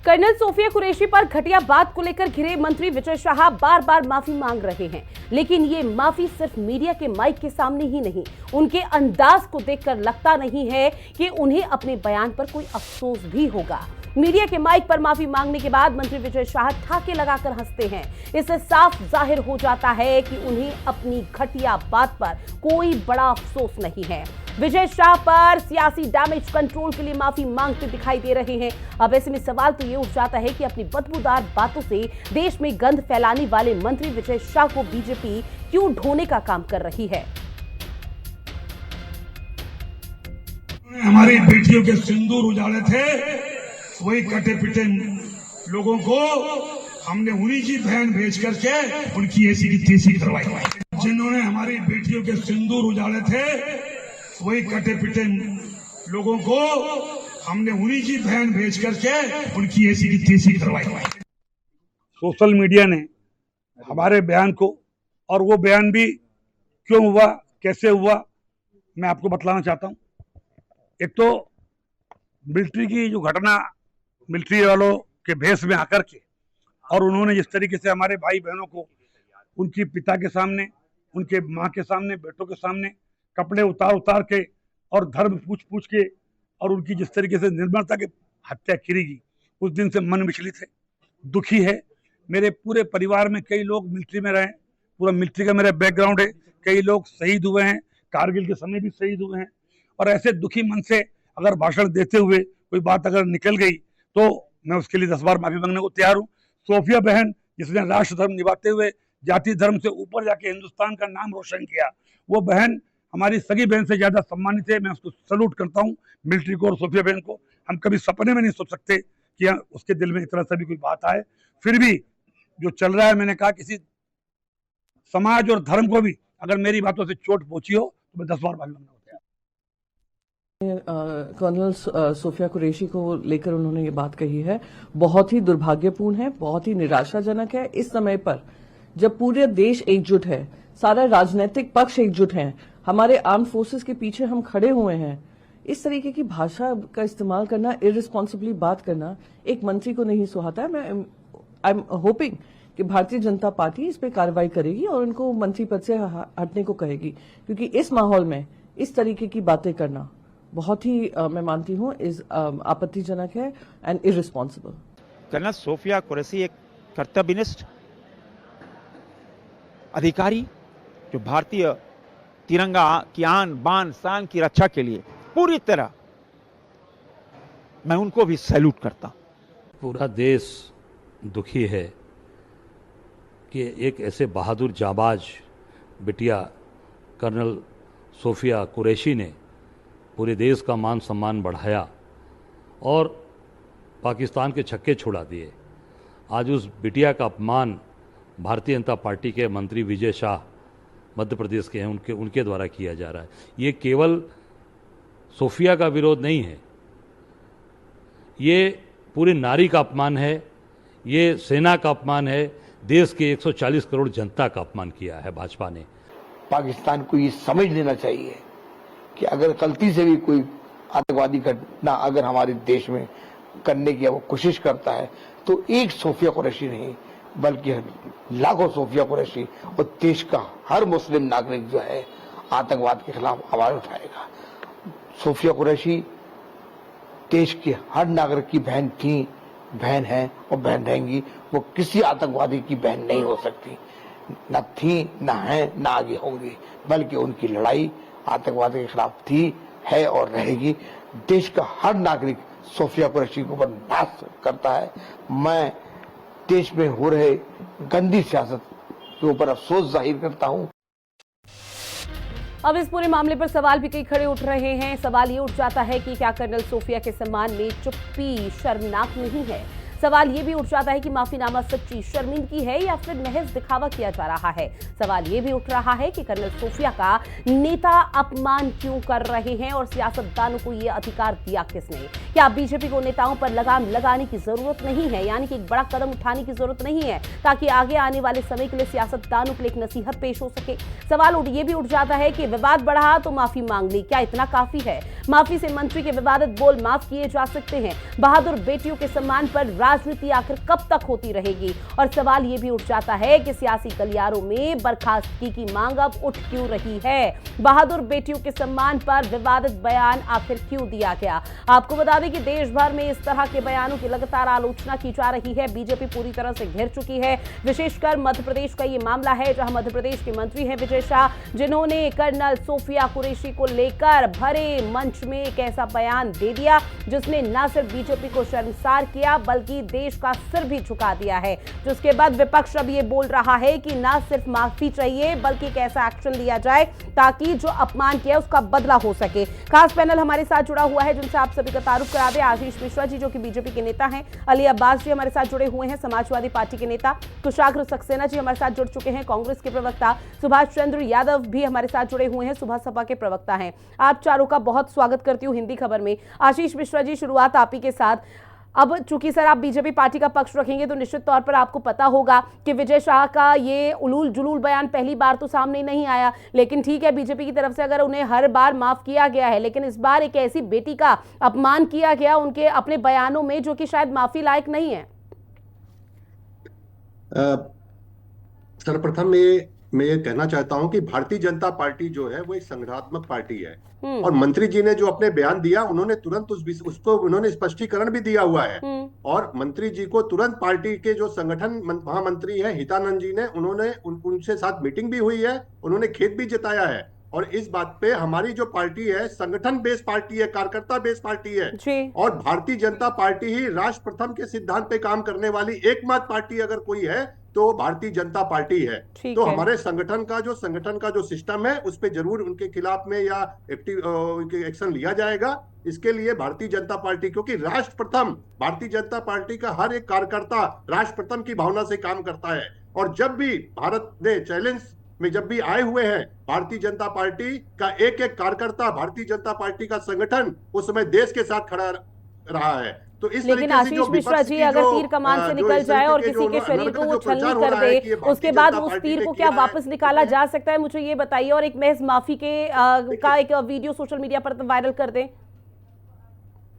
Colonel Sofia Qureshi पर घटिया बात को लेकर घिरे मंत्री विजय शाह बार बार माफी मांग रहे हैं, लेकिन ये माफी सिर्फ मीडिया के माइक के सामने ही नहीं, उनके अंदाज को देखकर लगता नहीं है कि उन्हें अपने बयान पर कोई अफसोस भी होगा। मीडिया के माइक पर माफी मांगने के बाद मंत्री विजय शाह ठाके लगाकर हंसते हैं। इससे साफ जाहिर हो जाता है कि उन्हें अपनी घटिया बात पर कोई बड़ा अफसोस नहीं है। विजय शाह पर सियासी डैमेज कंट्रोल के लिए माफी मांगते दिखाई दे रहे हैं। अब ऐसे में सवाल तो ये उठ जाता है कि अपनी बदबूदार बातों से देश में गंध फैलाने वाले मंत्री विजय शाह को बीजेपी क्यों ढोने का काम कर रही है। हमारी बेटियों के सिंदूर उजाड़े थे, वही कटे पिटे लोगों को हमने उन्हीं की बहन भेज करके उनकी ऐसी की तैसी करवाई। जिन्होंने हमारी बेटियों के सिंदूर उजाड़े थे, वही कटे पिटे लोगों को हमने उन्हीं की बहन भेज करके उनकी ऐसी की तैसी करवाई। सोशल मीडिया ने हमारे बयान को, और वो बयान भी क्यों हुआ, कैसे हुआ, मैं आपको बतलाना चाहता हूं। एक तो मिलिट्री की जो घटना, मिलिट्री वालों के भेष में आकर के, और उन्होंने जिस तरीके से हमारे भाई बहनों को उनकी पिता के सामने, उनके माँ के सामने, बेटों के सामने कपड़े उतार उतार के और धर्म पूछ पूछ के, और उनकी जिस तरीके से निर्मलता की हत्या की गई, उस दिन से मन विचलित है, दुखी है। मेरे पूरे परिवार में कई लोग मिलिट्री में रहे, पूरा मिलिट्री का मेरा बैकग्राउंड है, कई लोग शहीद हुए हैं, कारगिल के समय भी शहीद हुए हैं। और ऐसे दुखी मन से अगर भाषण देते हुए कोई बात अगर निकल गई तो मैं उसके लिए 10 बार माफी मांगने को तैयार हूँ। सोफिया बहन जिसने राष्ट्र धर्म निभाते हुए जाति धर्म से ऊपर जाके हिंदुस्तान का नाम रोशन किया, वो बहन हमारी सगी बहन से ज्यादा सम्मानित है। मैं उसको सैल्यूट करता हूँ, मिलिट्री को और सोफिया बहन को। हम कभी सपने में नहीं सोच सकते कि उसके दिल में इस तरह से भी कोई बात आए। फिर भी जो चल रहा है, मैंने कहा किसी समाज और धर्म को भी अगर मेरी बातों से चोट पहुंची हो तो मैं 10 बार माफी मांगना होता है। कर्नल सोफिया कुरैशी को लेकर उन्होंने ये बात कही है, बहुत ही दुर्भाग्यपूर्ण है, बहुत ही निराशाजनक है। इस समय पर जब पूरे देश एकजुट है, सारा राजनीतिक पक्ष एकजुट है, हमारे आर्म फोर्सेस के पीछे हम खड़े हुए हैं, इस तरीके की भाषा का इस्तेमाल करना, इररिस्पॉन्सिबली बात करना एक मंत्री को नहीं सुहाता है। मैं आई एम होपिंग कि भारतीय जनता पार्टी इस पे कार्रवाई करेगी और उनको मंत्री पद से हटने को कहेगी, क्योंकि इस माहौल में इस तरीके की बातें करना बहुत ही मैं मानती हूँ इस आपत्तिजनक है and irresponsible. Colonel Sofia Qureshi एक कर्तव्यनिष्ठ अधिकारी जो भारतीय तिरंगा की आन बान शान की रक्षा के लिए पूरी तरह, मैं उनको भी सैल्यूट करता हूं। पूरा देश दुखी है कि एक ऐसे बहादुर जाबाज बिटिया कर्नल सोफिया कुरैशी ने पूरे देश का मान सम्मान बढ़ाया और पाकिस्तान के छक्के छुड़ा दिए। आज उस बिटिया का अपमान भारतीय जनता पार्टी के मंत्री विजय शाह मध्य प्रदेश के हैं, उनके द्वारा किया जा रहा है। ये केवल सोफिया का विरोध नहीं है, ये पूरी नारी का अपमान है, ये सेना का अपमान है, देश के 140 करोड़ जनता का अपमान किया है भाजपा ने। पाकिस्तान को ये समझ लेना चाहिए कि अगर गलती से भी कोई आतंकवादी घटना अगर हमारे देश में करने की वो कोशिश करता है तो एक सोफिया कुरैशी नहीं बल्कि लाखों सोफिया कुरैशी और देश का हर मुस्लिम नागरिक जो है आतंकवाद के खिलाफ आवाज उठाएगा। सोफिया कुरैशी देश के हर नागरिक की बहन थी, बहन है और बहन रहेंगी। वो किसी आतंकवादी की बहन नहीं हो सकती, न थी, न है, न आगे होंगी, बल्कि उनकी लड़ाई आतंकवाद के खिलाफ थी, है और रहेगी। देश का हर नागरिक सोफिया कुरैशी को बर्दाश्त करता है। मैं देश में हो रहे गंदी सियासत के ऊपर अफसोस जाहिर करता हूं। अब इस पूरे मामले पर सवाल भी कई खड़े उठ रहे हैं। सवाल ये उठ जाता है कि क्या कर्नल सोफिया के सम्मान में चुप्पी शर्मनाक नहीं है। सवाल ये भी उठ जाता है कि माफीनामा सच्ची शर्मिंदगी है या फिर महज दिखावा किया जा रहा है। सवाल ये भी उठ रहा है कि कर्नल सोफिया का नेता अपमान क्यों कर रहे हैं और सियासतदानों को ये अधिकार दिया किसने। क्या बीजेपी को नेताओं पर लगाम लगाने की जरूरत नहीं है, यानी कि एक बड़ा कदम उठाने की जरूरत नहीं है ताकि आगे आने वाले समय के लिए सियासतदानों के लिए एक नसीहत पेश हो सके। सवाल ये भी उठ जाता है कि विवाद बढ़ा तो माफी मांग ली, क्या इतना काफी है? माफी से मंत्री के विवादित बोल माफ किए जा सकते हैं? बहादुर बेटियों के सम्मान पर राजनीति आखिर कब तक होती रहेगी? और सवाल ये भी उठ जाता है कि सियासी गलियारों में बर्खास्तगी की मांग अब उठ क्यों रही है? बहादुर बेटियों के सम्मान पर विवादित बयान आखिर क्यों दिया गया? आपको बता दें कि देश भर में इस तरह के बयानों की लगातार आलोचना की जा रही है। बीजेपी पूरी तरह से घिर चुकी है। विशेषकर मध्य प्रदेश का ये मामला है, जहां मध्य प्रदेश के मंत्री हैं विजय शाह, जिन्होंने कर्नल सोफिया कुरैशी को लेकर भरे मंच में एक ऐसा बयान दे दिया जिसने न सिर्फ बीजेपी को शर्मसार किया बल्कि देश का सिर भी झुका दिया है। जिसके बाद विपक्ष अब ये बोल रहा है कि न सिर्फ माफी चाहिए बल्कि एक ऐसा एक्शन लिया जाए ताकि जो अपमान किया उसका बदला हो सके। खास पैनल हमारे साथ जुड़ा हुआ है जिनसे आप सभी का तारुफ करा दे। आशीष मिश्रा जी जो कि बीजेपी के नेता हैं, अली अब्बास जी हमारे साथ जुड़े हुए हैं, समाजवादी पार्टी के नेता, कुशाग्र सक्सेना जी हमारे साथ जुड़ चुके हैं, कांग्रेस के प्रवक्ता, सुभाष चंद्र यादव भी हमारे साथ जुड़े हुए हैं, सुबह सपा के प्रवक्ता हैं। आप चारों का बहुत स्वागत करती हूं हिंदी खबर में। आशीष मिश्रा जी, शुरुआत आप ही के साथ। अब चूंकि सर आप बीजेपी पार्टी का पक्ष रखेंगे तो निश्चित तौर पर आपको पता होगा कि विजय शाह का ये उलूल जुलूल बयान पहली बार तो सामने नहीं आया, लेकिन ठीक है बीजेपी की तरफ से अगर उन्हें हर बार माफ किया गया है, लेकिन इस बार एक ऐसी बेटी का अपमान किया गया उनके अपने बयानों में जो कि शायद माफी लायक नहीं है। सर्वप्रथम मैं ये कहना चाहता हूं कि भारतीय जनता पार्टी जो है वो एक संगठनात्मक पार्टी है और मंत्री जी ने जो अपने बयान दिया उन्होंने तुरंत उसको उन्होंने स्पष्टीकरण भी दिया हुआ है और मंत्री जी को तुरंत पार्टी के जो संगठन महामंत्री हैं हितानंद जी ने उनसे साथ मीटिंग भी हुई है, उन्होंने खेद भी जताया है और इस बात पे हमारी जो पार्टी है संगठन बेस्ड पार्टी है, कार्यकर्ता बेस्ड पार्टी है और भारतीय जनता पार्टी ही राष्ट्र प्रथम के सिद्धांत पे काम करने वाली एकमात्र पार्टी अगर कोई है तो भारतीय जनता पार्टी है। तो हमारे संगठन का जो सिस्टम है उस पे जरूर उनके खिलाफ में या एक्शन लिया जाएगा। इसके लिए भारतीय जनता पार्टी, क्योंकि राष्ट्र प्रथम भारतीय जनता पार्टी का हर एक कार्यकर्ता राष्ट्र प्रथम की भावना से काम करता है और जब भी भारत ने चैलेंज में जब भी आए हुए हैं भारतीय जनता पार्टी का एक एक कार्यकर्ता, भारतीय जनता पार्टी का संगठन उस समय देश के साथ खड़ा रहा है। तो इस लेकिन आशीष मिश्रा जी अगर तीर कमान से निकल जाए और किसी के शरीर को वो छलनी कर दे उसके बाद उस तीर को क्या वापस निकाला जा सकता है, मुझे ये बताइए। और एक महज माफी का एक वीडियो सोशल मीडिया पर वायरल कर दें।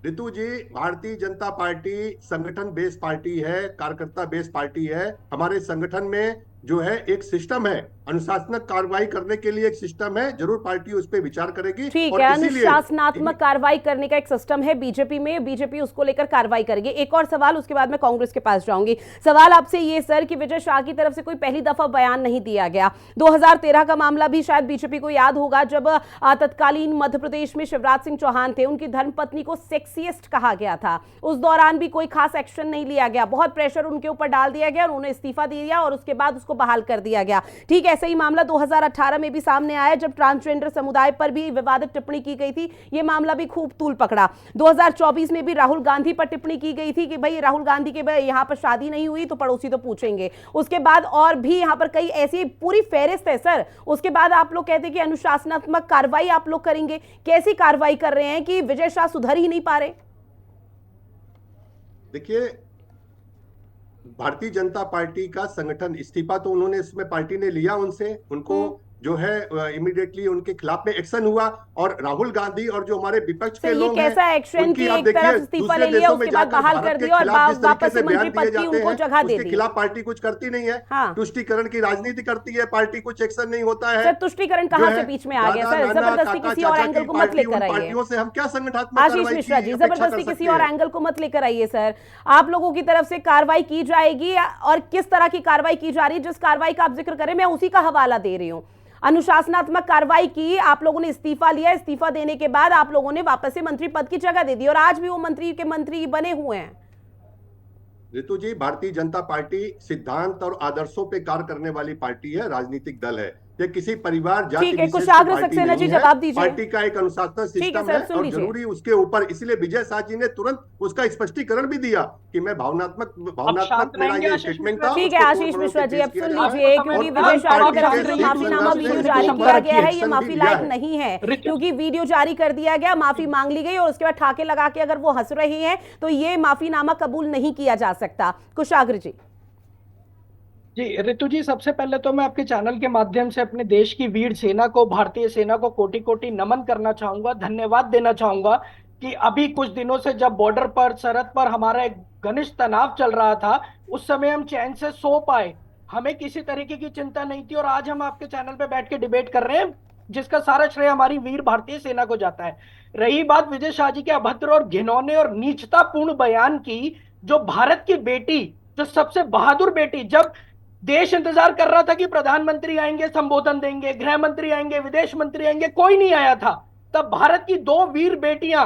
रितु जी, भारतीय जनता पार्टी संगठन बेस्ड पार्टी है, कार्यकर्ता बेस्ड पार्टी है। हमारे संगठन में जो है एक सिस्टम है, अनुशासनात्मक कार्रवाई करने के लिए एक सिस्टम है, जरूर पार्टी उस पर विचार करेगी। ठीक है, अनुशासनात्मक कार्रवाई करने का एक सिस्टम है बीजेपी में, बीजेपी उसको लेकर कार्रवाई करेगी। एक और सवाल, उसके बाद मैं कांग्रेस के पास जाऊंगी। सवाल आपसे ये सर कि विजय शाह की तरफ से कोई पहली दफा बयान नहीं दिया गया। 2013 का मामला भी शायद बीजेपी को याद होगा जब तत्कालीन मध्य प्रदेश में शिवराज सिंह चौहान थे, उनकी धर्मपत्नी को सेक्सिएस्ट कहा गया था। उस दौरान भी कोई खास एक्शन नहीं लिया गया, बहुत प्रेशर उनके ऊपर डाल दिया गया, उन्होंने इस्तीफा दे दिया और उसके बाद उसको बहाल कर दिया गया। ठीक, ऐसा ही मामला 2018 में भी सामने आया जब ट्रांसजेंडर समुदाय पर भी विवादित टिप्पणी की गई थी। यह मामला भी खूब तूल पकड़ा। 2024 में भी राहुल गांधी पर टिप्पणी की गई थी कि भाई राहुल गांधी के यहां पर शादी नहीं हुई तो पड़ोसी तो पूछेंगे। उसके बाद और भी यहां पर कई ऐसी पूरी फेहरिस्त है सर। उसके बाद आप लोग कहते हैं कि अनुशासनात्मक कार्रवाई आप लोग करेंगे। कैसी कार्रवाई कर रहे हैं कि विजय शाह सुधर ही नहीं पा रहे? देखिए, भारतीय जनता पार्टी का संगठन इस्तीफा तो उन्होंने इसमें पार्टी ने लिया उनसे, उनको जो है इमीडिएटली उनके खिलाफ में एक्शन हुआ और राहुल गांधी और जो हमारे विपक्ष के लोग हैं, कैसा एक्शन की एक तरफ इस्तीफा ले लिया उसके बाद बहाल कर दिया और वापस से मंत्री पद की उनको जगह दे दी। उसके खिलाफ पार्टी कुछ करती नहीं है, तुष्टीकरण की राजनीति करती है पार्टी, कुछ एक्शन नहीं होता है। सर तुष्टीकरण कहां से बीच में आ गया सर? जबरदस्ती किसी और एंगल को मत लेकर आइए। पार्टियों से हम क्या संगठनात्मक आशीष मिश्रा जी, जबरदस्ती किसी और एंगल को मत लेकर आइए सर। आप लोगों की तरफ से कार्रवाई की जाएगी और किस तरह की कार्रवाई की जा रही है? जिस कार्रवाई का आप जिक्र करें मैं उसी का हवाला दे रही हूं। अनुशासनात्मक कार्रवाई की, आप लोगों ने इस्तीफा लिया, इस्तीफा देने के बाद आप लोगों ने वापस से मंत्री पद की जगह दे दी और आज भी वो मंत्री बने हुए हैं। रितु जी, भारतीय जनता पार्टी सिद्धांत और आदर्शों पे कार्य करने वाली पार्टी है, राजनीतिक दल है। ये किसी परिवार जाति विशेष की पार्टी नहीं है। पार्टी का एक अनुशासन सिस्टम है और जरूरी उसके ऊपर, इसलिए विजय शाह जी ने तुरंत उसका स्पष्टीकरण भी दिया कि मैं भावनात्मक मेरा ये स्टेटमेंट था। ठीक है आशीष मिश्रा जी, अब सुन लीजिए, क्योंकि विजय शाह की तरफ से माफीनामा वीडियो जारी किया गया है, ये माफी लायक नहीं है क्योंकि वीडियो जारी कर दिया गया, माफी मांग ली गई और उसके बाद ठाके लगा के अगर वो हंस रहे हैं तो ये माफीनामा कबूल नहीं किया जा सकता। कुशाग्र जी। जी रितु जी, सबसे पहले तो मैं आपके चैनल के माध्यम से अपने देश की वीर सेना को, भारतीय सेना को कोटि कोटि नमन करना चाहूंगा, धन्यवाद देना चाहूंगा कि अभी कुछ दिनों से जब बॉर्डर पर, सरहद पर हमारा एक घनिष्ठ तनाव चल रहा था, उस समय हम चैन से सो पाए, हमें किसी तरीके की चिंता नहीं थी, और आज हम आपके चैनल पे बैठ के डिबेट कर रहे हैं, जिसका सारा श्रेय हमारी वीर भारतीय सेना को जाता है। रही बात विजय शाह जी के अभद्र और घिनौने और नीचतापूर्ण बयान की, जो भारत की बेटी, जो सबसे बहादुर बेटी, जब देश इंतजार कर रहा था कि प्रधानमंत्री आएंगे, संबोधन देंगे, गृह मंत्री आएंगे, विदेश मंत्री आएंगे, कोई नहीं आया था, तब भारत की दो वीर बेटियां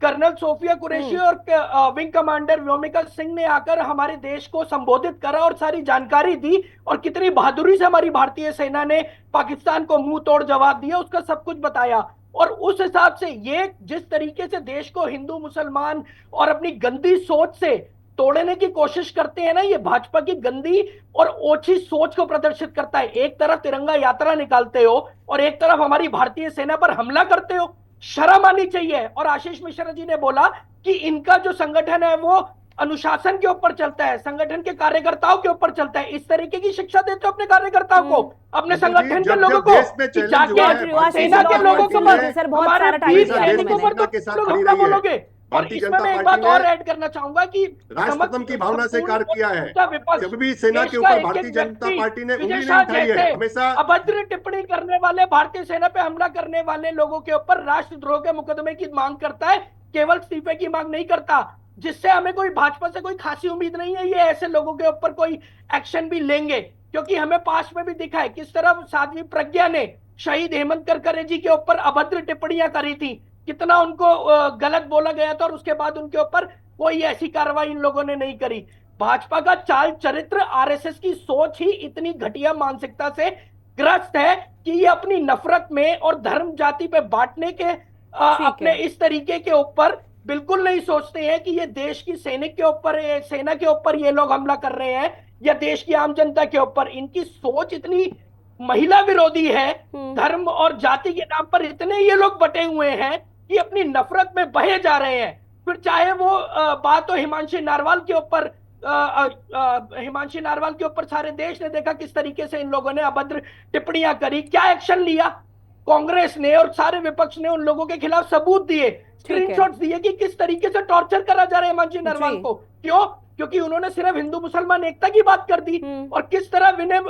कर्नल सोफिया कुरैशी और विंग कमांडर व्योमिका सिंह ने आकर हमारे देश को संबोधित करा और सारी जानकारी दी, और कितनी बहादुरी से हमारी भारतीय सेना ने पाकिस्तान को मुंह तोड़ जवाब दिया, उसका सब कुछ बताया। और उस हिसाब से ये जिस तरीके से देश को हिंदू मुसलमान और अपनी गंदी सोच से तोड़ने की कोशिश करते हैं ना, ये भाजपा की गंदी और ओछी सोच को प्रदर्शित करता है। एक तरफ तिरंगा यात्रा निकालते हो और एक तरफ हमारी भारतीय सेना पर हमला करते हो, शर्म आनी चाहिए। और आशीष मिश्रा जी ने बोला कि इनका जो संगठन है वो अनुशासन के ऊपर चलता है, संगठन के कार्यकर्ताओं के ऊपर चलता है। इस तरीके की शिक्षा देते हो अपने कार्यकर्ताओं को, अपने संगठन के लोगों को, कि जाके सेना के लोगों को, हमारे वीर सैनिकों पर तो लोग हमला बोलोगे। और इसमें मैं एक बात और ऐड करना चाहूंगा कि राष्ट्रपति की भावना से कार्य किया है। जब भी सेना के ऊपर भारतीय जनता पार्टी ने उंगली नहीं उठाई है, हमेशा अभद्र टिप्पणी करने वाले, भारतीय सेना पे हमला करने वाले लोगों के ऊपर राष्ट्रद्रोह के मुकदमे की मांग करता है, केवल इस्तीफे की मांग नहीं करता, जिससे हमें कोई भाजपा से कोई खासी उम्मीद नहीं है ये ऐसे लोगों के ऊपर कोई एक्शन भी लेंगे। क्योंकि हमें पास में भी दिखा है किस तरह साध्वी प्रज्ञा ने शहीद हेमंत करकरे जी के ऊपर अभद्र टिप्पणियां करी थी, कितना उनको गलत बोला गया था, और उसके बाद उनके ऊपर कोई ऐसी कार्रवाई इन लोगों ने नहीं करी। भाजपा का चाल चरित्र, आरएसएस की सोच ही इतनी घटिया मानसिकता से ग्रस्त है कि ये अपनी नफरत में और धर्म जाति पे बांटने के अपने इस तरीके के ऊपर बिल्कुल नहीं सोचते हैं कि ये देश की सैनिक के ऊपर, सेना के ऊपर ये लोग हमला कर रहे हैं या देश की आम जनता के ऊपर। इनकी सोच इतनी महिला विरोधी है, धर्म और जाति के नाम पर इतने ये लोग बटे हुए हैं कि अपनी नफरत में बहे जा रहे हैं। फिर चाहे वो बात हो हिमांशी नारवाल के ऊपर, हिमांशी नारवाल के ऊपर सारे देश ने देखा किस तरीके से इन लोगों ने अभद्र टिप्पणियां करी, क्या एक्शन लिया कांग्रेस ने और सारे विपक्ष ने, उन लोगों के खिलाफ सबूत दिए, स्क्रीनशॉट्स दिए कि किस तरीके से टॉर्चर करा जा रहा है हिमांशी नारवाल को। क्यों? क्योंकि उन्होंने सिर्फ हिंदू मुसलमान एकता की बात कर दी। और किस तरह विनय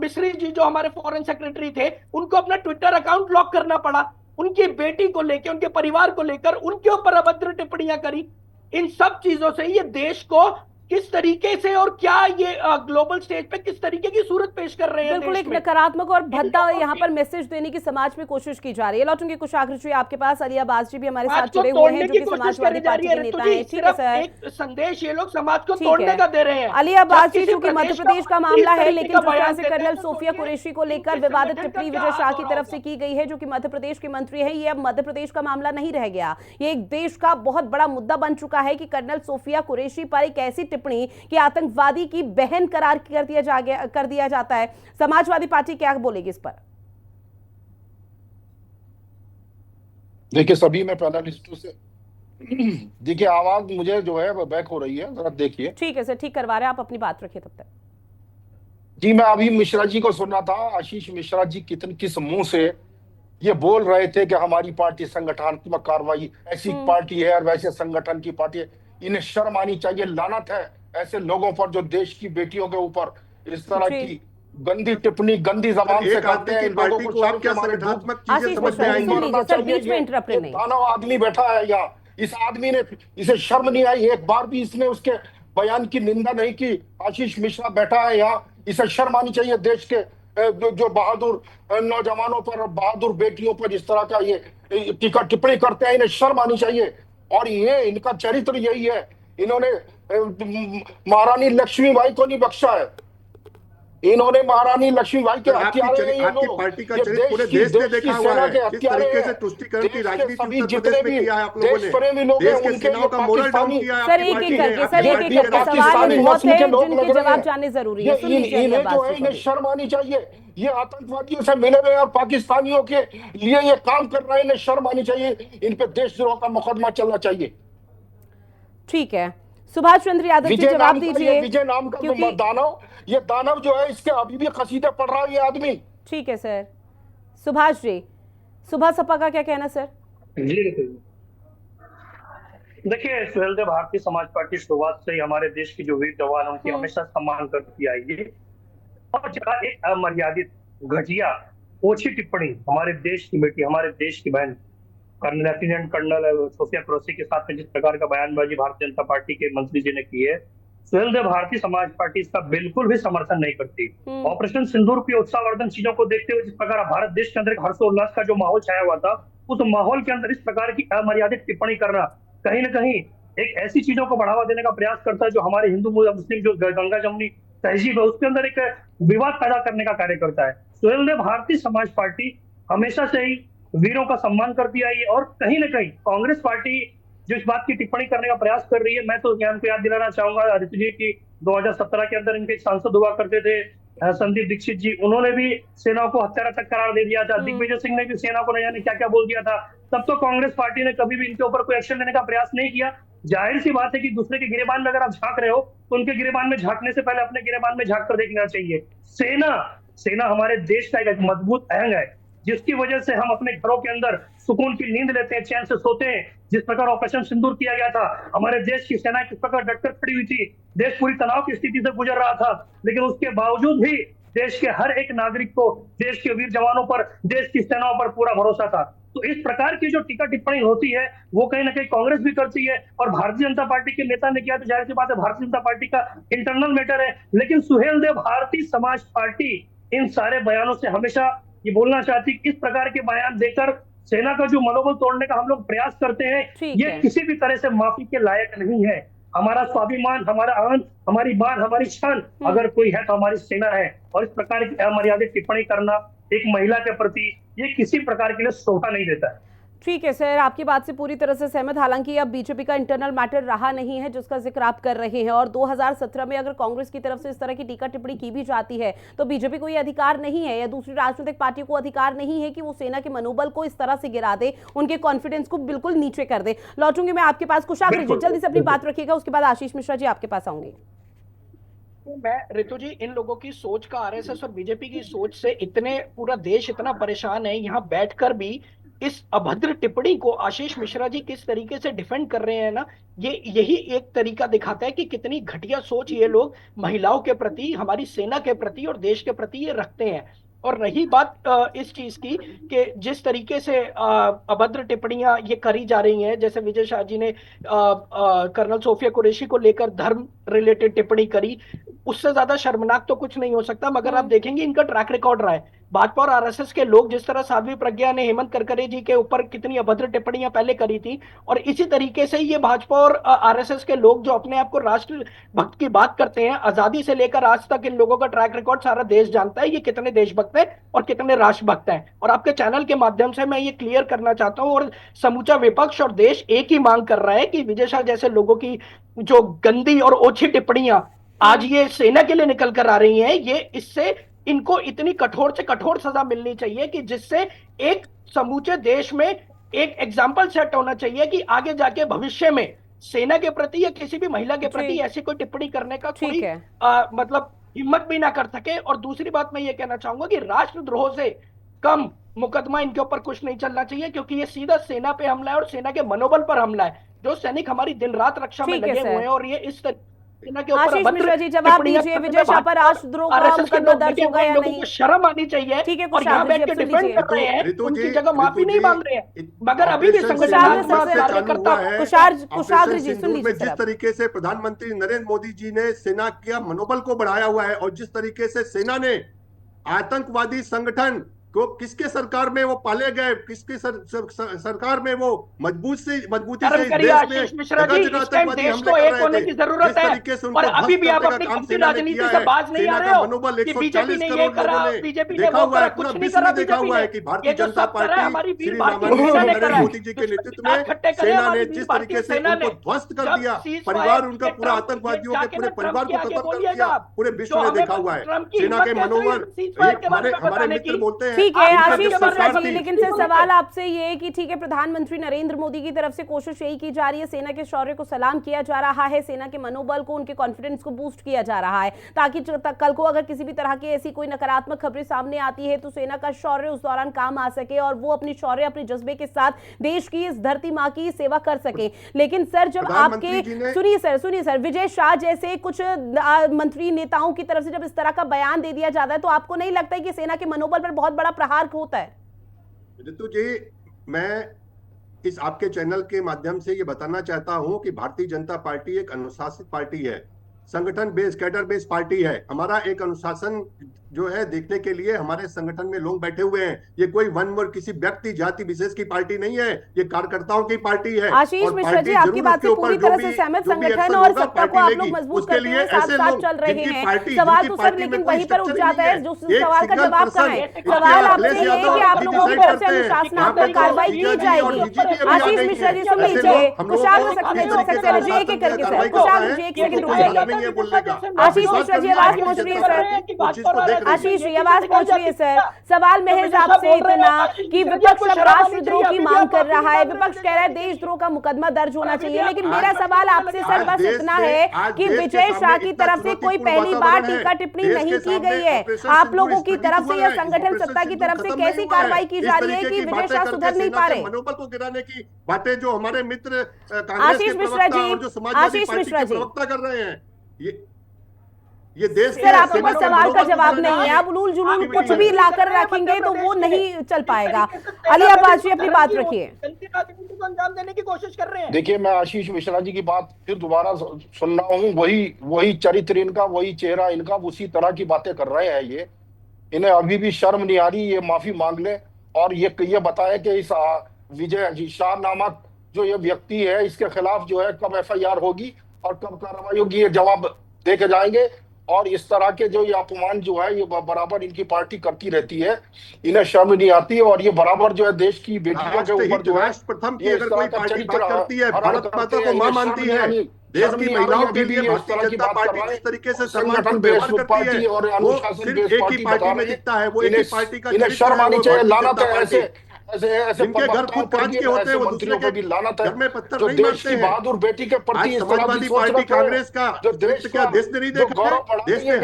मिश्री जी जो हमारे फॉरेन सेक्रेटरी थे, उनको अपना ट्विटर अकाउंट लॉक करना पड़ा, उनकी बेटी को लेकर, उनके परिवार को लेकर उनके ऊपर अभद्र टिप्पणियां करी। इन सब चीजों से ये देश को किस तरीके से और क्या ये ग्लोबल स्टेज पे किस तरीके की सूरत पेश कर रहे हैं। बिल्कुल एक नकारात्मक और भद्दा यहाँ पर मैसेज देने की समाज में कोशिश की जा रही है। लौटूंगी कुशाग्र जी आपके पास, अली अब्बास जी भी हमारे साथ जुड़े हुए हैं जो कि समाजवादी पार्टी के नेता हैं। ठीक है सर, एक संदेश ये लोग समाज को तोड़ने का दे रहे हैं। अली अब्बास जी, चूंकि मध्य प्रदेश का मामला है, लेकिन जिस तरह से कर्नल सोफिया कुरैशी को लेकर विवादित टिप्पणी विजय शाह की तरफ से की गई है, जो कि मध्य प्रदेश के मंत्री है, ये अब मध्य प्रदेश का मामला नहीं रह गया, ये एक देश का बहुत बड़ा मुद्दा बन चुका है कि कर्नल सोफिया कुरैशी पर एक ऐसी टिप्पणी कि आतंकवादी की बहन करार कर दिया जाता है। समाजवादी पार्टी क्या बोलेगी इस पर? देखिए, सभी में पैनलिस्टों से देखिए आवाज मुझे जो है बैक हो रही है, जरा देखिए। ठीक है सर, ठीक करवा रहे हैं आप, अपनी बात रखिए तब तक। जी, मैं अभी मिश्रा जी को सुन रहा था, आशीष मिश्रा जी किस मुंह से ये बोल रहे थे कि हमारी पार्टी संगठनात्मक कार्रवाई ऐसी पार्टी है और वैसे संगठन की पार्टी है। इन्हें शर्म आनी चाहिए, लानत है ऐसे लोगों पर जो देश की बेटियों के ऊपर इस तरह की गंदी टिप्पणी गंदी जबान से करते हैं। पार्टी को आप क्या संगठनात्मक चीजें समझ में आएंगी? दानव आदमी बैठा है यहाँ, इस आदमी ने, इसे शर्म नहीं आई, एक बार भी इसने उसके बयान की निंदा नहीं की। आशीष मिश्रा बैठा है यहाँ, इसे शर्म आनी चाहिए। देश के जो बहादुर नौजवानों पर, बहादुर बेटियों पर इस तरह का ये टिप्पणी करते हैं, इन्हें शर्म आनी चाहिए। और ये इनका चरित्र यही है, इन्होंने महारानी लक्ष्मीबाई को नहीं बख्शा है, इन्होंने महारानी लक्ष्मीबाई के हत्यारे हैं ये लोग। पार्टी का चरित्र पूरे देश ने देखा हुआ है, किस तरीके से तुष्टीकरण की राजनीति उत्तर प्रदेश में किया है आप लोगों ने, देश के सेनाओं का मोरल डाउन किया है। सर एक एक करके सवाल बहुत है जिनके जवाब जानने जरूरी है। इन्हें जो है, इन्हें शर्म आनी चाहिए। ये आतंकवादियों से मिले हुए और पाकिस्तानियों के लिए ये काम कर रहे हैं, इन्हें शर्म आनी चाहिए। इन पे देशद्रोह का मुकदमा चलना चाहिए। ठीक है, सुभाष चंद्र यादव जी जवाब दीजिए। विजय नाम का जो दानव, ये दानव जो है, इसके अभी भी कसीदे पढ़ रहा है ये आदमी। ठीक है सर, सुभाष जी, सुभाष सपा का क्या कहना सर? देखिए, सुहेलदेव भारतीय समाज पार्टी शुरुआत से ही हमारे देश की जो वीर जवान उनकी हमेशा सम्मान करती आई है, और जहाँ एक अमर्यादित, घटिया, ओछी टिप्पणी हमारे देश की बेटी, हमारे देश की बहन लेफ्टिनेंट कर्नल सोफिया कुरैशी के साथ में जिस प्रकार का बयानबाजी भारतीय जनता पार्टी के मंत्री जी ने की है, सुहेलदेव भारतीय समाज पार्टी इसका बिल्कुल भी समर्थन नहीं करती। ऑपरेशन सिंदूर की उत्साहवर्धन चीजों को देखते हुए जिस प्रकार भारत देश के अंदर एक हर्षोल्लास का जो माहौल छाया हुआ था, उस माहौल के अंदर इस प्रकार की अमर्यादित टिप्पणी करना कहीं न कहीं एक ऐसी चीजों को बढ़ावा देने का प्रयास करता है जो हमारे हिंदू मुस्लिम जो गंगा जमुनी तहजीब है उसके अंदर एक विवाद पैदा करने का कार्य करता है। सुहेलदेव भारतीय समाज पार्टी हमेशा से ही वीरों का सम्मान करती आई है, और कहीं न कहीं कांग्रेस पार्टी जो इस बात की टिप्पणी करने का प्रयास कर रही है, मैं तो ज्ञान को याद दिलाना चाहूंगा ऋतु जी की 2017 के अंदर इनके सांसद हुआ करते थे संदीप दीक्षित जी, उन्होंने भी सेना को हत्यारा तक करार दे दिया था। दिग्विजय सिंह ने भी सेना को न जाने क्या क्या बोल दिया था। तब तो कांग्रेस पार्टी ने कभी भी इनके ऊपर कोई एक्शन लेने का प्रयास नहीं किया। जाहिर सी बात है कि दूसरे के गिरेबान में अगर आप झांक रहे हो तो उनके गिरेबान में झांकने से पहले अपने गिरेबान में झांक कर देखना चाहिए। सेना हमारे देश का एक मजबूत अंग है, जिसकी वजह से हम अपने घरों के अंदर सुकून की नींद लेते हैं, चैन से सोते हैं। जिस प्रकार ऑपरेशन सिंदूर किया गया था, हमारे देश की सेना किस प्रकार डटकर खड़ी हुई थी, देश पूरी तनाव की स्थिति से गुजर रहा था, लेकिन उसके बावजूद भी देश के हर एक नागरिक को देश के वीर जवानों पर, देश की सेनाओं पर पूरा भरोसा था। तो इस प्रकार की जो टीका टिप्पणी होती है वो कहीं ना कहीं कांग्रेस भी करती है, और भारतीय जनता पार्टी के नेता ने किया तो जाहिर सी बात है भारतीय जनता पार्टी का इंटरनल मैटर है। लेकिन सुहेलदेव भारतीय समाज पार्टी इन सारे बयानों से हमेशा ये बोलना चाहती है कि इस प्रकार के बयान देकर सेना का जो मनोबल तोड़ने का हम लोग प्रयास करते हैं, ये किसी भी तरह से माफी के लायक नहीं है। हमारा स्वाभिमान, हमारा आन, हमारी बात, हमारी शान अगर कोई है तो हमारी सेना है, और इस प्रकार की अमर्यादित टिप्पणी करना एक महिला के प्रति ये किसी प्रकार के लिए शोभा नहीं देता है। ठीक है सर, आपकी बात से पूरी तरह से सहमत। हालांकि अब बीजेपी का इंटरनल मैटर रहा नहीं है जिसका जिक्र आप कर रहे हैं, और 2017 में अगर कांग्रेस की तरफ से इस तरह की टीका टिप्पणी की भी जाती है तो बीजेपी को ये अधिकार नहीं है या दूसरी राजनीतिक पार्टियों को अधिकार नहीं है कि वो सेना के मनोबल को इस तरह से गिरा दे, उनके कॉन्फिडेंस को बिल्कुल नीचे कर दे। लौटूंगी मैं आपके पास। कुशाग्र जी जल्दी से अपनी बात रखिएगा, उसके बाद आशीष मिश्रा जी आपके पास आऊंगी। मैं ऋतु जी, इन लोगों की सोच का, आरएसएस और बीजेपी की सोच से इतने पूरा देश इतना परेशान है, यहाँ बैठकर भी इस अभद्र टिप्पणी को आशीष मिश्रा जी किस तरीके से डिफेंड कर रहे हैं ना, ये यही एक तरीका दिखाता है कि कितनी घटिया सोच ये लोग महिलाओं के प्रति, हमारी सेना के प्रति और देश के प्रति ये रखते हैं। और रही बात इस चीज की कि जिस तरीके से अभद्र टिप्पणियां ये करी जा रही हैं, जैसे विजय शाह जी ने कर्नल सोफिया कुरैशी को लेकर धर्म रिलेटेड टिप्पणी करी, उससे ज्यादा शर्मनाक तो कुछ नहीं हो सकता। मगर आप देखेंगे इनका ट्रैक रिकॉर्ड रहा है। भाजपा और आरएसएस के लोग जिस तरह साध्वी प्रज्ञा ने हेमंत करकरे जी के ऊपर कितनी अभद्र टिप्पणियां पहले करी थी, और इसी तरीके से ये भाजपा और आरएसएस के लोग जो अपने आप को राष्ट्र भक्त की बात करते हैं, आजादी से लेकर आज तक इन लोगों का ट्रैक रिकॉर्ड सारा देश जानता है, ये कितने देशभक्त हैं और कितने राष्ट्रभक्त हैं। और आपके चैनल के माध्यम से मैं ये क्लियर करना चाहता हूं, और समूचा विपक्ष और देश एक ही मांग कर रहा है कि विजय शाह जैसे लोगों की जो गंदी और ओछी टिप्पणियां आज ये सेना के लिए निकल कर आ रही हैं, ये इससे इनको इतनी कठोर से कठोर सजा मिलनी चाहिए कि जिससे एक समूचे देश में एक एग्जाम्पल सेट होना चाहिए कि आगे जाके भविष्य में सेना के प्रति या किसी भी महिला के प्रति ऐसी कोई टिप्पणी करने का कोई मतलब हिम्मत भी ना कर सके। और दूसरी बात मैं ये कहना चाहूंगा कि राष्ट्रद्रोह से कम मुकदमा इनके ऊपर कुछ नहीं चलना चाहिए, क्योंकि ये सीधा सेना पे हमला है और सेना के मनोबल पर हमला है। जो सैनिक हमारी दिन रात रक्षा में लगे हुए हैं, और ये इस आशीष मिश्रा जी जवाब दीजिए, विजय शाह पर राष्ट्रद्रोह का मुकदमा दर्ज होगा या नहीं? शर्म आनी चाहिए। ठीक है, और यहाँ बैठ के डिफेंड कर रहे हैं, उनकी जगह माफी नहीं मांग रहे हैं, मगर अभी भी कुशाग्र जी सुन लीजिए। जिस तरीके से प्रधानमंत्री नरेंद्र मोदी जी ने सेना का मनोबल को बढ़ाया हुआ है, और जिस तरीके से सेना ने आतंकवादी संगठन को किसके सरकार में वो पाले गए, किसके सरकार में वो मजबूती से देश में आतंकवादी हमले कर रहे थे, जिस तरीके से उनको अभी भी आप अपनी कमती राजनीति से बाज नहीं आ रहे हो मनोबल कि बीजेपी ने ये करा, बीजेपी ने देखा वो हुआ करा, है, पूरा कुछ नहीं विश्व करा ने देखा हुआ है कि भारतीय जनता पार्टी श्री नरेंद्र मोदी जी के नेतृत्व में सेना ने जिस तरीके से उनको ध्वस्त कर दिया, परिवार उनका पूरा आतंकवादियों के पूरे परिवार को खत्म कर दिया, पूरे विश्व ने देखा हुआ है सेना के मनोबल। हमारे मित्र बोलते हैं ठीक है आशीष सरकार मिश्रा जी, थी। लेकिन सर सवाल आपसे ये है कि ठीक है, प्रधानमंत्री नरेंद्र मोदी की तरफ से कोशिश यही की जा रही है, सेना के शौर्य को सलाम किया जा रहा है, सेना के मनोबल को, उनके कॉन्फिडेंस को बूस्ट किया जा रहा है, ताकि कल को अगर किसी भी तरह की ऐसी कोई नकारात्मक खबरें सामने आती है तो सेना का शौर्य उस दौरान काम आ सके और वो अपनी शौर्य, अपने जज्बे के साथ देश की इस धरती माँ की सेवा कर सके। लेकिन सर जब आपके सुनिए सर विजय शाह जैसे कुछ मंत्री नेताओं की तरफ से जब इस तरह का बयान दे दिया जाता है तो आपको नहीं लगता है कि सेना के मनोबल पर बहुत बड़ा प्रहार होता है? रितु जी, मैं इस आपके चैनल के माध्यम से ये बताना चाहता हूं कि भारतीय जनता पार्टी एक अनुशासित पार्टी है, संगठन बेस्ड, कैडर बेस्ड पार्टी है। हमारा एक अनुशासन जो है देखने के लिए हमारे संगठन में लोग बैठे हुए हैं। ये कोई वन और किसी व्यक्ति जाति विशेष की पार्टी नहीं है, ये कार्यकर्ताओं की पार्टी है। आशीष मिश्रा जी, आपकी बात से पूरी तरह से सहमत, संगठन और सत्ता को आप लोग मजबूत करते हुए साथ साथ चल रहे हैं। सवाल तो सर लेकिन वहीं पर उठ जाता है, जो सवाल का जवाब कहाँ है? सवाल आपसे ये है कि आप लोगों की तरफ से अनुशासनात्मक कार्रवाई की जाएगी। आशीष मिश्रा जी सुन लीजिए, कुशाग्र सेक्रेटरी एक एक करके सर, कुशाग्र जी एक सेकंड रुक जाइए। आशीष मिश्रा जी आवाज पहुंच रही है सर, आशीष जी आवाज पहुंच रही है सर। सवाल महज आपसे इतना कि विपक्ष अब राष्ट्रद्रोह की मांग कर रहा है, विपक्ष कह रहा है देशद्रोह का मुकदमा दर्ज होना चाहिए, लेकिन मेरा सवाल आपसे सर बस इतना है कि विजय शाह की तरफ से कोई पहली बार टीका टिप्पणी नहीं की गई है। आप लोगों की तरफ से या संगठन सत्ता की तरफ से कैसी कार्रवाई की जा रही है कि विजय शाह सुधर नहीं पा रहे? मनोबल को गिराने की बातें जो हमारे मित्र आशीष मिश्रा जी, आशीष मिश्रा जी प्रवक्ता कर रहे हैं, ये देश सर आपके पास सवाल का जवाब नहीं है, आप उलूल जुलूल कुछ भी लाकर रखेंगे तो वो नहीं चल पाएगा। अली अब्बास जी अपनी बात रखिए। अंजाम देने की कोशिश कर रहे हैं। देखिए, मैं आशीष मिश्रा जी की बात फिर दोबारा सुन रहा हूँ, वही चरित्र इनका, वही चेहरा इनका, उसी तरह की बातें कर रहे हैं। ये इन्हें अभी भी शर्म नहीं आ रही, ये माफी मांग ले और ये बताए कि इस विजय शाह नामक जो ये व्यक्ति है इसके खिलाफ जो है कब FIR होगी और कब कार्रवाई होगी, ये जवाब दे के जाएंगे। और इस तरह के जो ये अपमान जो है ये बराबर इनकी पार्टी करती रहती है, इन्हें शर्म नहीं आती और ये बराबर जो है देश की बेटियों के ऊपर जो है प्रथम की अगर कोई पार्टी बात करती है, भारत माता को मां मानती है, देश की महिलाओं के लिए भारतीय जनता पार्टी जिस तरीके से संगठन बेस्ड करती है और अनुशासन बेस्ड एक ही पार्टी में दिखता है, वो एक ही पार्टी का इन्हें शर्म आनी चाहिए। लानत है ऐसे जिनके घर खुद कांच के होते हैं, वो दूसरे के भी लानत है घर में पत्थर जो नहीं देश मारते की हैं। बहादुर बेटी के प्रति इस तरह की समाजवादी सोच पार्टी रखते हैं, कांग्रेस का जो देश क्या देश ने नहीं देखा है, देश ने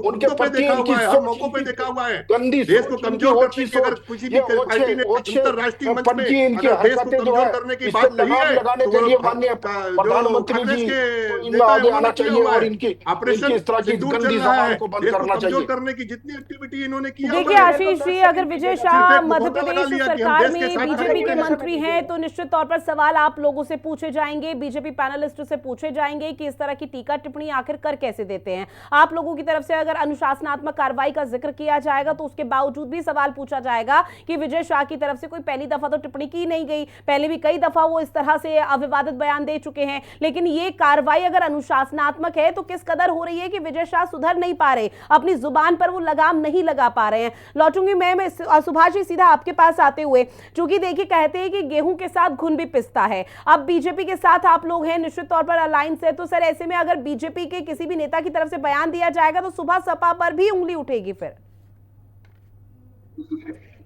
उनके प्रति देखा हुआ है, हर मौकों इनकी पे देखा हुआ है। गंदी देश को कमजोर करने की अगर किसी भी पार्टी ने अंतरराष्ट्रीय मंच में इनकी अगर देश को हरकतें जो कमजोर है करने की इस बात पे नहीं है लगाने तो के लिए वो माननीय प्रधानमंत्री कांग्रेस जी के इनमें आगे आना चाहिए हुआ और है। इनकी ऑपरेशन इस तरह की सिंदूर गंदी चल रहा जबान है, को बंद देश को करना कमजोर चाहिए। करने की जितनी एक्टिविटी इन्होंने की देखिए आशीष जी, अगर विजय शाह मध्य प्रदेश सरकार में बीजेपी के मंत्री हैं तो निश्चित तौर पर सवाल आप लोगों से पूछे जाएंगे, बीजेपी पैनलिस्ट से पूछे जाएंगे कि इस तरह की टीका टिप्पणी आखिर कर कैसे देते हैं। आप लोगों की तरफ से अगर अनुशासनात्मक कार्रवाई का जिक्र किया जाएगा तो उसके बावजूद भी सवाल पूछा जाएगा कि विजय शाह की तरफ से कोई पहली दफा तो टिप्पणी की नहीं गई, पहले भी कई दफा वो इस तरह से अविवादित बयान दे चुके हैं, लेकिन ये कार्रवाई अगर अनुशासनात्मक है तो किस कदर हो रही है कि विजय शाह सुधर नहीं पा रहे, अपनी जुबान पर वो लगाम नहीं लगा पा रहे हैं। लौटूंगी मैं सुभाष जी सीधा आपके पास आते हुए, चूंकि देखिए कहते हैं कि गेहूं के साथ घुन भी पिसता है, अब बीजेपी के साथ आप लोग हैं, निश्चित तौर पर अलायंस है, तो सर ऐसे में अगर बीजेपी के किसी भी नेता की तरफ से बयान दिया जाएगा तो सुबह सपा पर भी उंगली उठेगी फिर?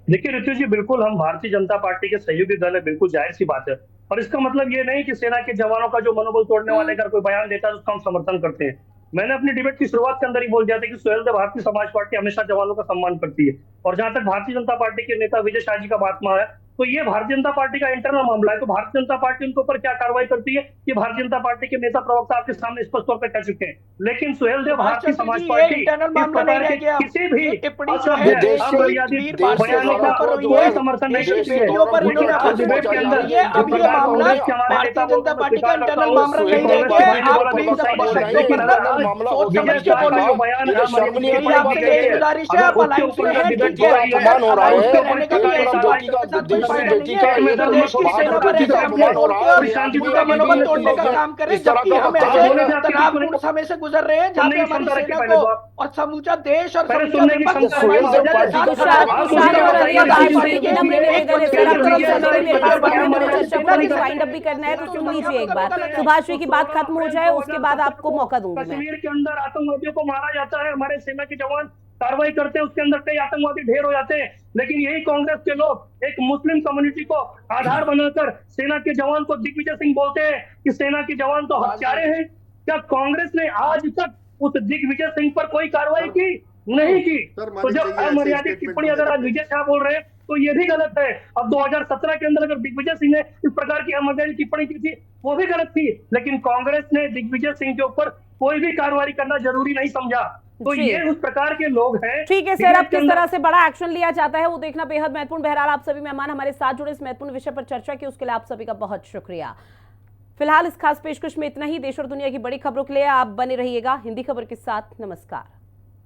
देखिए ऋतु जी, बिल्कुल हम भारतीय जनता पार्टी के सहयोगी दल है, बिल्कुल जाहिर सी बात है, और इसका मतलब ये नहीं कि सेना के जवानों का जो मनोबल तोड़ने वाले अगर कोई बयान देता है तो उसका हम समर्थन करते हैं। मैंने अपनी डिबेट की शुरुआत के अंदर ही बोल दिया था कि सुहेलदेव भारतीय समाज पार्टी हमेशा जवानों का सम्मान करती है, और जहां तक भारतीय जनता पार्टी के नेता विजय शाह जी का बात है तो ये भारतीय जनता पार्टी का इंटरनल मामला है। तो भारतीय जनता पार्टी उनके ऊपर क्या कार्रवाई करती है ये भारतीय जनता पार्टी के नेता प्रवक्ता आपके सामने स्पष्ट तौर पर कह चुके हैं, लेकिन सुहेलदेव भारतीय समाज पार्टी किसी भी बयानों का कोई समर्थन नहीं करती है। डिबेट के अंदर भारतीय जनता पार्टी का इंटरनल मामला नहीं मनोबल तोड़ने का काम करे, जबकि हम ऐसे तनावपूर्ण समय से गुजर रहे हैं जहाँ पे हमारी सेना को और समूचा देश और भी करना है तो सुन लीजिए एक बार, सुभाष जी की बात खत्म हो जाए उसके बाद आपको मौका दूंगी। कश्मीर के अंदर आतंकवादियों को मारा जाता है, हमारे सेना के जवान कार्रवाई करते हैं उसके अंदर कई आतंकवादी ढेर हो जाते हैं। लेकिन यही कांग्रेस के लोग एक मुस्लिम कम्युनिटी को आधार बनाकर सेना के जवान को दिग्विजय सिंह बोलते हैं कि सेना के जवान तो हत्यारे हैं। क्या कांग्रेस ने आज तक उस दिग्विजय सिंह पर कोई कार्रवाई की? नहीं की। तो जब अमर्यादित टिप्पणी अगर आज विजय शाह बोल रहे हैं तो ये भी गलत है। अब 2017 के अंदर अगर दिग्विजय सिंह ने इस प्रकार की अमर्यादित टिप्पणी की थी वो भी गलत थी, लेकिन कांग्रेस ने दिग्विजय सिंह के ऊपर कोई भी कार्रवाई करना जरूरी नहीं समझा। तो ये उस प्रकार के लोग हैं। ठीक है सर, अब किस तरह से बड़ा एक्शन लिया जाता है वो देखना बेहद महत्वपूर्ण। बहरहाल आप सभी मेहमान हमारे साथ जुड़े इस महत्वपूर्ण विषय पर चर्चा की, उसके लिए आप सभी का बहुत शुक्रिया। फिलहाल इस खास पेशकश में इतना ही। देश और दुनिया की बड़ी खबरों के लिए आप बने रहिएगा हिंदी खबर के साथ। नमस्कार।